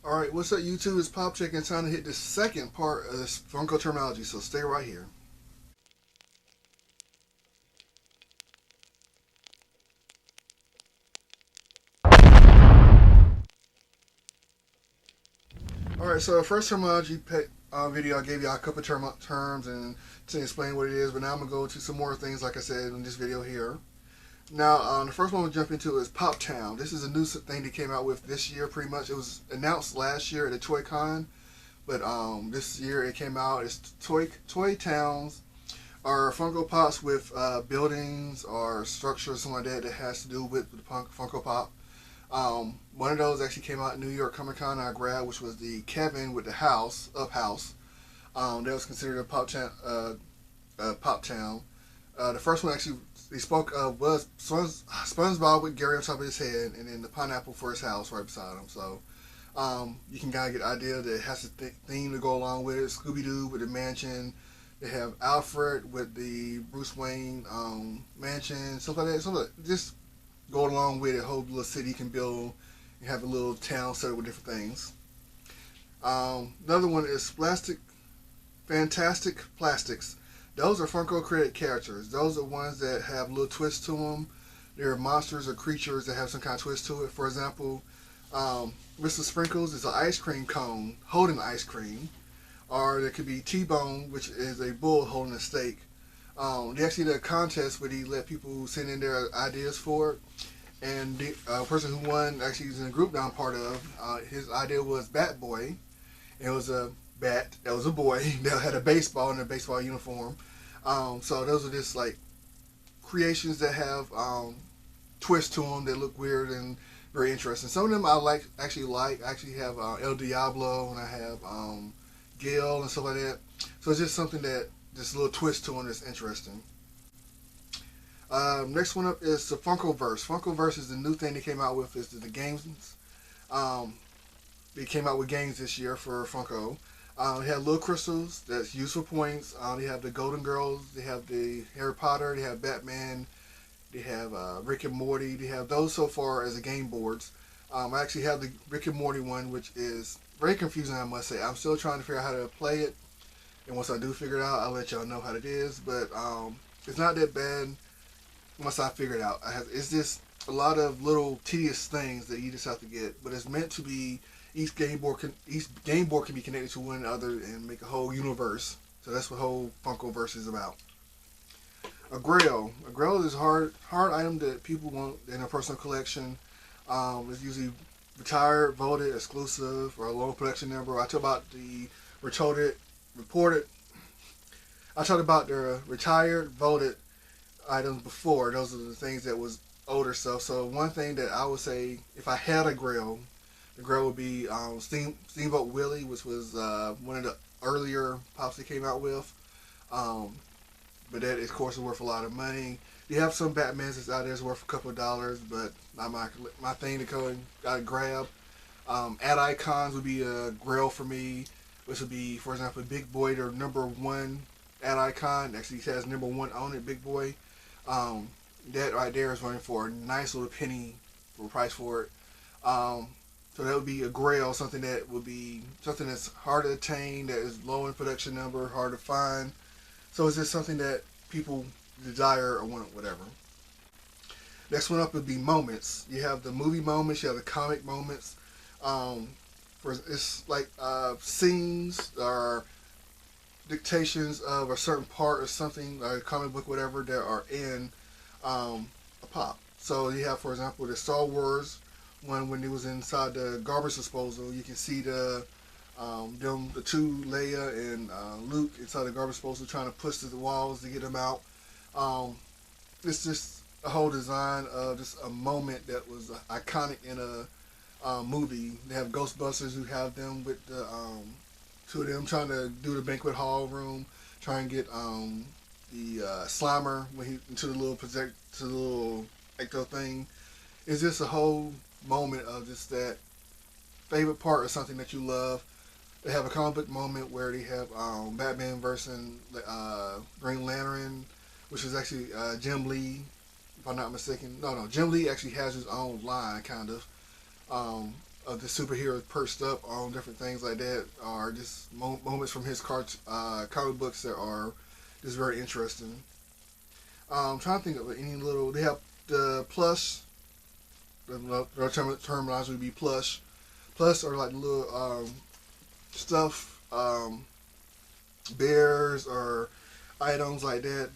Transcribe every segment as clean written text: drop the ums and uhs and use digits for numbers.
Alright, what's up YouTube? It's Pop Check and time to hit the second part of this Funko Terminology, so stay right here. Alright, so the first terminology video I gave y'all a couple terms and to explain what it is, but now I'm going to go to some more things like I said in this video here. Now, the first one we'll jump into is Pop Town. This is a new thing they came out with this year pretty much. It was announced last year at the Toy Con, but this year it came out. It's Toy Towns are Funko Pops with buildings or structures, something like that has to do with the Funko Pop. One of those actually came out at New York Comic Con I grabbed, which was the Kevin with the house, Up House. That was considered a Pop Town. The first one actually they spoke of was SpongeBob with Gary on top of his head, and then the pineapple for his house right beside him. So you can kind of get an idea that it has a theme to go along with it. Scooby-Doo with the mansion. They have Alfred with the Bruce Wayne mansion, stuff like that. So just go along with it. Whole little city you can build. You have a little town set up with different things. Another one is Fantastic Plastics. Those are Funko created characters. Those are ones that have little twists to them. They're monsters or creatures that have some kind of twist to it. For example, Mr. Sprinkles is an ice cream cone holding ice cream. Or there could be T-Bone, which is a bull holding a steak. They actually did a contest where they let people send in their ideas for it. And the person who won actually is in a group that I'm part of. His idea was Bat Boy. It was a bat that was a boy that had a baseball in a baseball uniform. So those are just like creations that have twists to them that look weird and very interesting. Some of them I actually have El Diablo, and I have Grail and stuff like that. So it's just something that just a little twist to them that's interesting. Next one up is the Funkoverse. Funkoverse is the new thing they came out with. Is the games. They came out with games this year for Funko. They have little crystals that's used for points. They have the Golden Girls. They have the Harry Potter. They have Batman. They have Rick and Morty. They have those so far as the game boards. I actually have the Rick and Morty one, which is very confusing, I must say. I'm still trying to figure out how to play it. And once I do figure it out, I'll let y'all know how it is. But it's not that bad once I figure it out. It's just a lot of little tedious things that you just have to get. But it's meant to be each game board can be connected to one another and make a whole universe. So that's what whole Funkoverse is about. A Grail. A Grail is a hard item that people want in a personal collection. It's usually retired, voted, exclusive, or a low production number. I talked about the retired, voted items before. Those are the things that was older stuff. So one thing that I would say, if I had a Grail, the Grail would be Steamboat Willie, which was one of the earlier pops they came out with. But that, of course, is worth a lot of money. You have some Batmans that's out there that's worth a couple of dollars, but not my thing to go and gotta grab. Ad icons would be a Grail for me, which would be, for example, Big Boy, their #1 ad icon. Actually, it has #1 on it, Big Boy. That right there is running for a nice little penny for price for it. So that would be a Grail, something that would be something that's hard to attain, that is low in production number, hard to find. So it's just something that people desire or want, whatever. Next one up would be moments. You have the movie moments, you have the comic moments. It's like scenes or dictations of a certain part or something, like a comic book, whatever, that are in a pop. So you have, for example, the Star Wars one when it was inside the garbage disposal. You can see the two, Leia and Luke, inside the garbage disposal trying to push through the walls to get them out. It's just a whole design of just a moment that was iconic in a movie. They have Ghostbusters who have them with the two of them trying to do the banquet hall room, trying to get the Slimer when he into the little ecto thing. It's just a whole moment of just that favorite part or something that you love. They have a comic book moment where they have Batman versus Green Lantern, which is actually Jim Lee, if I'm not mistaken. No, Jim Lee actually has his own line, kind of of the superhero perched up on different things like that, are just moments from his comic books that are just very interesting. I'm trying to think of any little. They have the plush. The terminology would be plush. Plus, are like little stuff, bears or items like that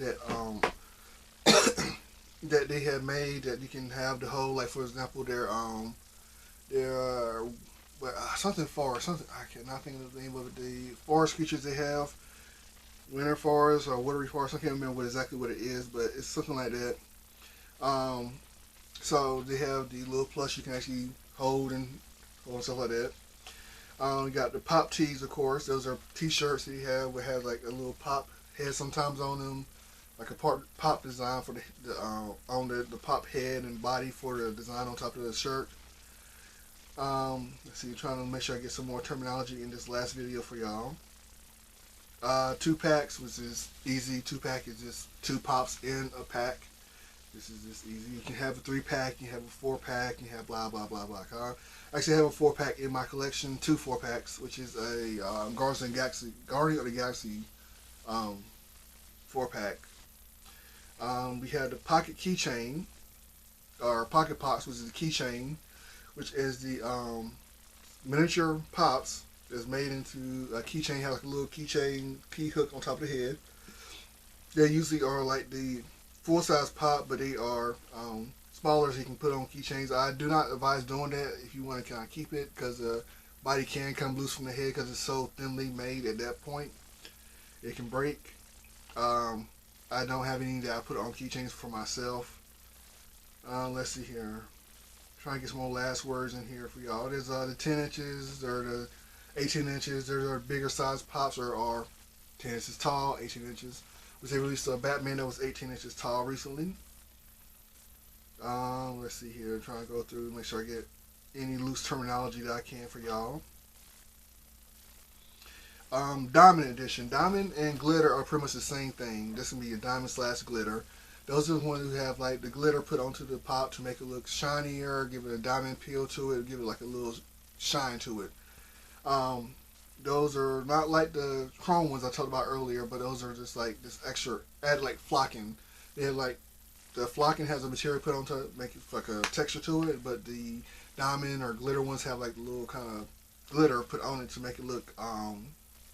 that they have made that you can have the whole, like for example their something forest, something I cannot think of the name of it. The forest creatures they have, winter forest or watery forest. I can't remember exactly what it is, but it's something like that. Um, so they have the little plush you can actually hold and stuff like that. We got the pop tees, of course. Those are T-shirts that you have. We have like a little pop head sometimes on them, like a pop design for on the pop head and body for the design on top of the shirt. Let's see, trying to make sure I get some more terminology in this last video for y'all. 2-packs, which is easy. 2-pack is just 2 pops in a pack. This is just easy. You can have a 3-pack, you have a 4-pack, you have blah blah blah blah. I actually have a 4-pack in my collection, 2 4-packs, which is a Guardian of the Galaxy 4-pack. We have the pocket keychain, or pocket pops, which is the keychain, which is the miniature pops that's made into a keychain. Has like a little keychain key hook on top of the head. They usually are like the full-size pop, but they are smaller, so you can put on keychains. I do not advise doing that if you want to kind of keep it, because the body can come loose from the head because it's so thinly made at that point. It can break. I don't have any that I put on keychains for myself. Let's see here. Trying to get some more last words in here for y'all. There's the 10 inches or the 18 inches. There are bigger size pops or are 10 inches tall, 18 inches. Which they released a Batman that was 18 inches tall recently. Let's see here. I'm trying to go through, make sure I get any loose terminology that I can for y'all. Diamond edition. Diamond and glitter are pretty much the same thing. This can be a diamond / glitter. Those are the ones who have like the glitter put onto the pop to make it look shinier, give it a diamond peel to it, give it like a little shine to it. Those are not like the chrome ones I talked about earlier, but those are just like this extra, add like flocking. They have like, the flocking has a material put onto it, make it like a texture to it, but the diamond or glitter ones have like a little kind of glitter put on it to make it look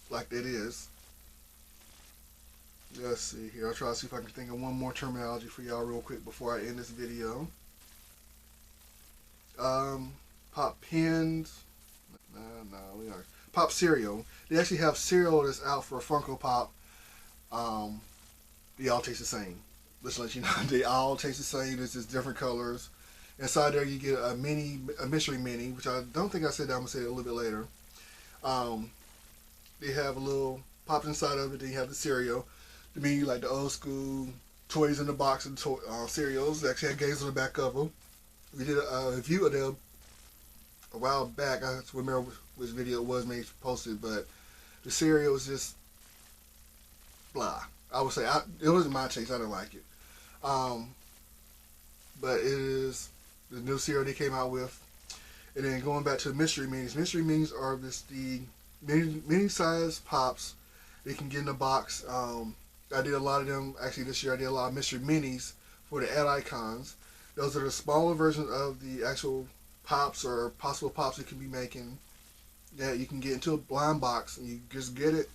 like it is. Let's see here. I'll try to see if I can think of one more terminology for y'all real quick before I end this video. Pop pins. No, we are. Pop cereal. They actually have cereal that's out for Funko Pop. They all taste the same. Let's let you know. They all taste the same. It's just different colors. Inside there you get a mystery mini, which I don't think I said that. I'm going to say it a little bit later. They have a little pop inside of it. Then you have the cereal. To me, like the old school toys in the box and cereals. They actually had games on the back of them. We did a review of them a while back. I don't remember which video it was made posted, but the cereal was just blah. I would say it wasn't my taste. I didn't like it. But it is the new cereal they came out with. And then going back to the mystery minis. Mystery minis are just the mini size pops they can get in the box. I did a lot of them actually this year. I did a lot of mystery minis for the ad icons. Those are the smaller versions of the actual pops or possible pops you can be making that you can get into a blind box, and you just get it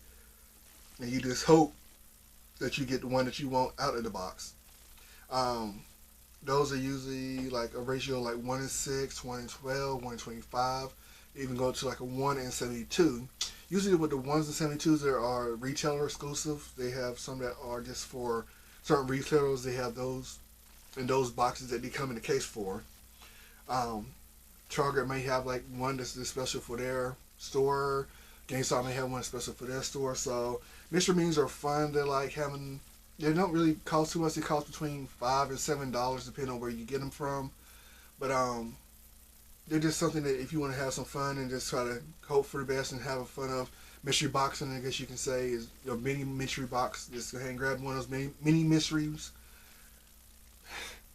and you just hope that you get the one that you want out of the box. Those are usually like a ratio like 1:6, 1:12, 1:25. Even go to like a 1:72. Usually with the 1s and 72s, there are retailer exclusive. They have some that are just for certain retailers. They have those in those boxes that they come in the case for. Target may have like one that's just special for their store. GameStop may have one special for their store. So mystery minis are fun. They're like having, they don't really cost too much. They cost between $5 and $7 depending on where you get them from. But they're just something that if you want to have some fun and just try to hope for the best and have fun of mystery boxing, I guess you can say, is your mini mystery box. Just go ahead and grab one of those mini mysteries.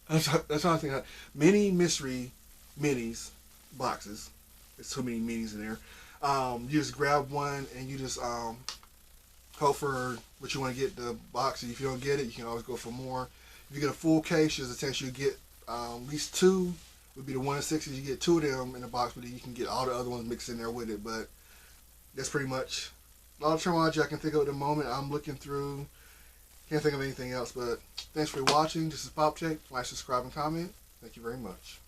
That's what I think. Mini mystery minis boxes. There's too many meanings in there. You just grab one and you just hope for what you want to get the box. If you don't get it, you can always go for more. If you get a full case, there's a chance you get at least two. Would be the 1 in 60s. You get two of them in the box, but then you can get all the other ones mixed in there with it. But that's pretty much all the terminology I can think of at the moment. I'm looking through. Can't think of anything else. But thanks for watching. This is Pop Check. Like, subscribe, and comment. Thank you very much.